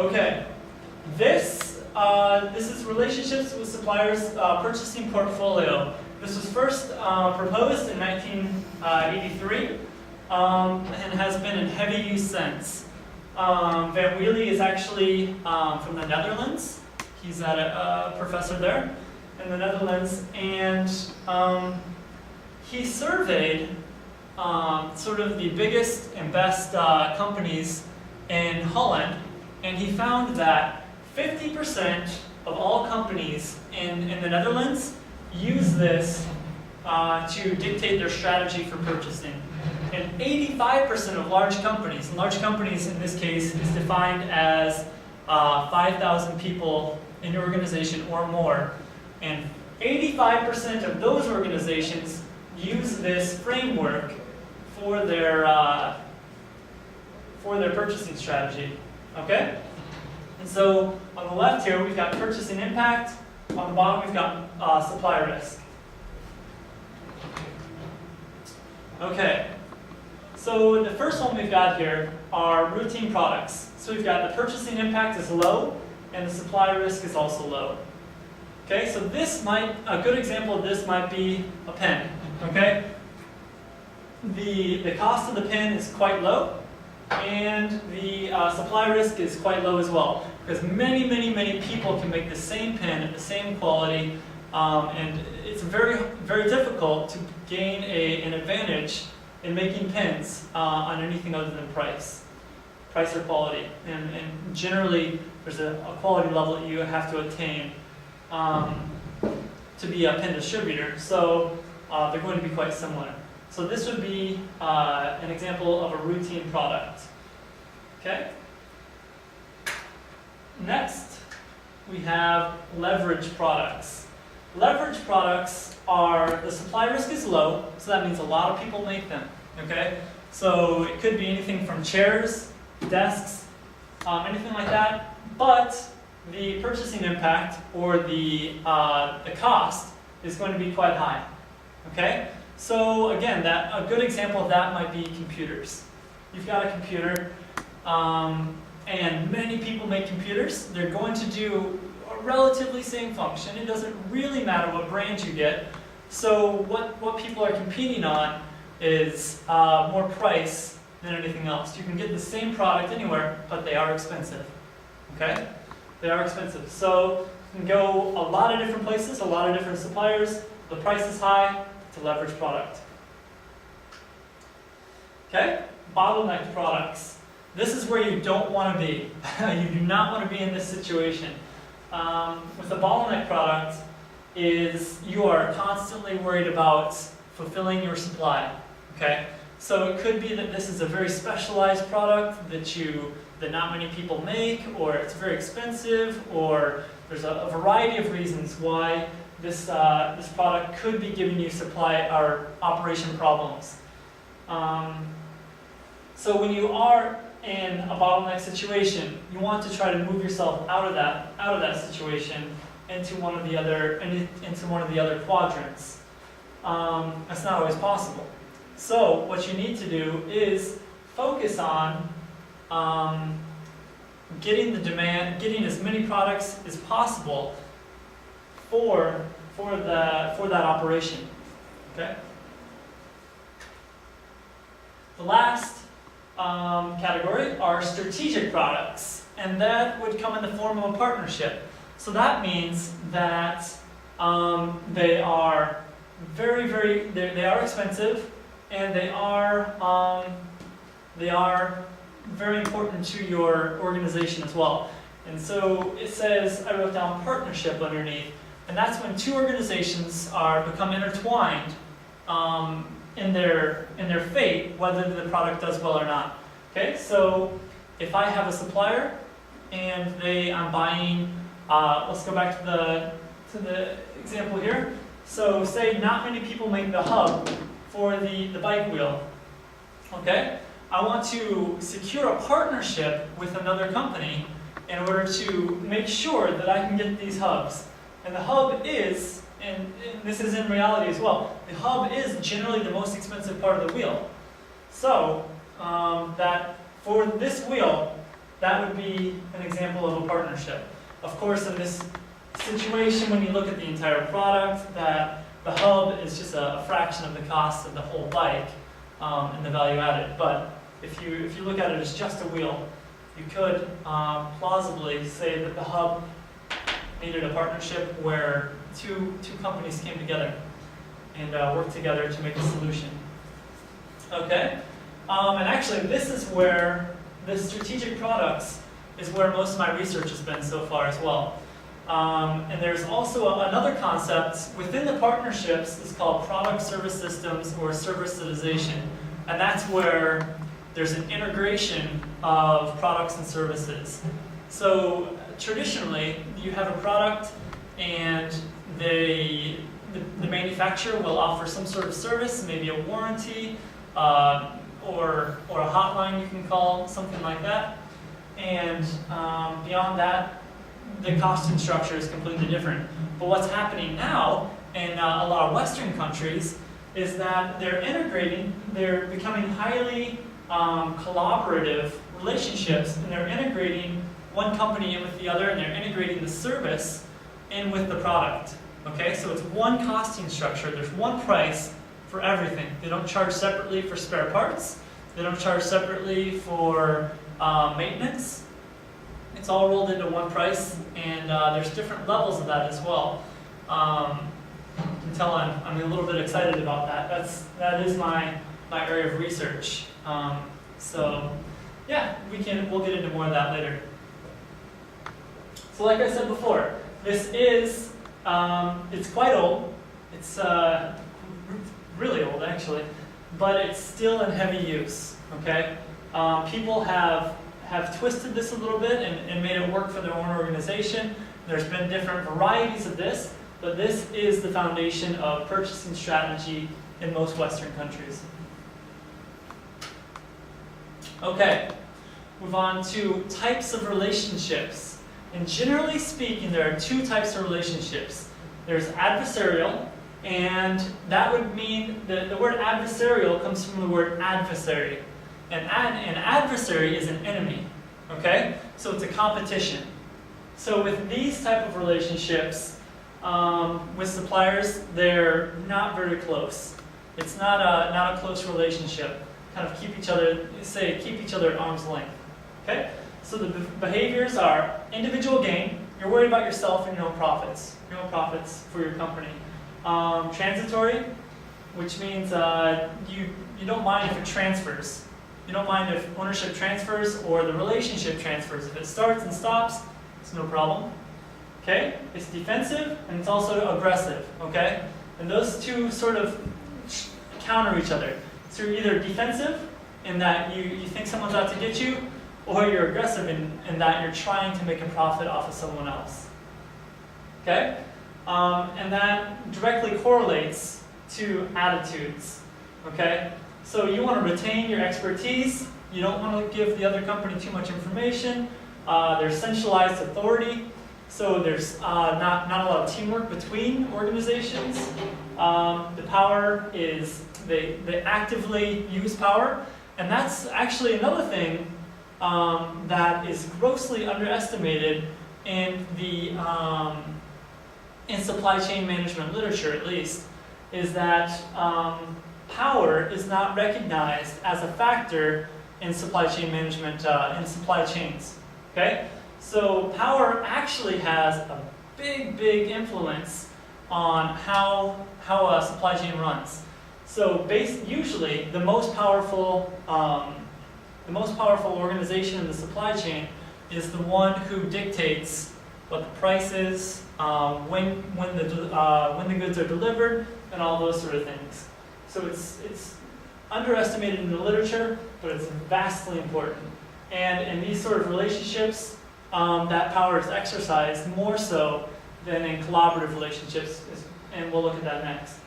Okay, this is relationships with suppliers purchasing portfolio. This was first proposed in 1983 and has been in heavy use since. Van Wheelie is actually from the Netherlands. He's a professor there in the Netherlands, and he surveyed sort of the biggest and best companies in Holland, and he found that 50% of all companies in the Netherlands use this to dictate their strategy for purchasing. And 85% of large companies, and large companies in this case is defined as 5,000 people in your organization or more, and 85% of those organizations use this framework for their purchasing strategy. Okay? And so on the left here we've got purchasing impact, on the bottom we've got supply risk. Okay, so the first one we've got here are routine products. So we've got the purchasing impact is low and the supply risk is also low. Okay, so a good example of this might be a pen. Okay, the cost of the pen is quite low, and the supply risk is quite low as well, because many people can make the same pen at the same quality, and it's very, very difficult to gain an advantage in making pens on anything other than price or quality. And generally, there's a quality level that you have to attain to be a pen distributor. So they're going to be quite similar. So this would be an example of a routine product. Okay? Next, we have leverage products. Leverage products are, the supply risk is low, so that means a lot of people make them. Okay? So it could be anything from chairs, desks, anything like that, but the purchasing impact or the cost is going to be quite high. Okay? So again, a good example of that might be computers. You've got a computer, and many people make computers. They're going to do a relatively same function. It doesn't really matter what brand you get. So what people are competing on is more price than anything else. You can get the same product anywhere, but they are expensive. Okay? They are expensive. So you can go a lot of different places, a lot of different suppliers. The price is high. It's a leverage product. Okay? Bottleneck products. This is where you don't want to be. You do not want to be in this situation. With a bottleneck product is you are constantly worried about fulfilling your supply. Okay? So it could be that this is a very specialized product that not many people make, or it's very expensive, or there's a variety of reasons why this product could be giving you supply or operation problems. So when you are in a bottleneck situation, you want to try to move yourself out of that situation into one of the other quadrants. That's not always possible. So what you need to do is focus on getting as many products as possible for that operation. Okay. The last category are strategic products, and that would come in the form of a partnership. So that means that they are they are expensive, and they are very important to your organization as well. And so it says, I wrote down partnership underneath, and that's when two organizations become intertwined in their fate, whether the product does well or not. Okay, so if I have a supplier and I'm buying, let's go back to the example here. So say not many people make the hub for the bike wheel. Okay, I want to secure a partnership with another company in order to make sure that I can get these hubs. And the hub is, and this is in reality as well, the hub is generally the most expensive part of the wheel. So that for this wheel, that would be an example of a partnership. Of course, in this situation, when you look at the entire product, that the hub is just a fraction of the cost of the whole bike and the value added. But if you look at it as just a wheel, you could plausibly say that the hub needed a partnership where two companies came together and worked together to make a solution. Okay, and actually this is where the strategic products is where most of my research has been so far as well. And there's also another concept within the partnerships is called product service systems or servicitization. And that's where there's an integration of products and services. So traditionally, you have a product and the manufacturer will offer some sort of service, maybe a warranty, or a hotline you can call, something like that. And beyond that, the costing structure is completely different. But what's happening now in a lot of Western countries is that they're becoming highly collaborative relationships, and they're integrating one company in with the other, and they're integrating the service in with the product. Okay, so it's one costing structure. There's one price for everything. They don't charge separately for spare parts. They don't charge separately for maintenance. It's all rolled into one price, and there's different levels of that as well. You can tell I'm a little bit excited about that. That is my area of research. So yeah, we'll get into more of that later. So like I said before, this is it's quite old. It's really old actually, but it's still in heavy use. Okay, people have twisted this a little bit and made it work for their own organization. There's been different varieties of this, but this is the foundation of purchasing strategy in most Western countries. Okay, move on to types of relationships. And generally speaking, there are two types of relationships. There's adversarial, and that would mean that the word adversarial comes from the word adversary. And an adversary is an enemy, okay? So it's a competition. So with these type of relationships, with suppliers, they're not very close. It's not a close relationship. Kind of keep each other at arm's length, okay? So the behaviors are individual gain. You're worried about yourself and your own profits for your company. Transitory, which means you don't mind if it transfers. You don't mind if ownership transfers or the relationship transfers. If it starts and stops, it's no problem. Okay? It's defensive and it's also aggressive. Okay? And those two sort of counter each other. So you're either defensive in that you think someone's out to get you, or you're aggressive in that you're trying to make a profit off of someone else. Okay? And that directly correlates to attitudes. Okay? So you want to retain your expertise. You don't want to give the other company too much information. There's centralized authority. So there's not a lot of teamwork between organizations. The power is, they actively use power. And that's actually another thing that is grossly underestimated in the in supply chain management literature, at least, is that power is not recognized as a factor in supply chain management, in supply chains. Okay, so power actually has a big influence on how a supply chain runs. So usually the most powerful organization in the supply chain is the one who dictates what the price is, when the goods are delivered, and all those sort of things. So it's underestimated in the literature, but it's vastly important. And in these sort of relationships, that power is exercised more so than in collaborative relationships, and we'll look at that next.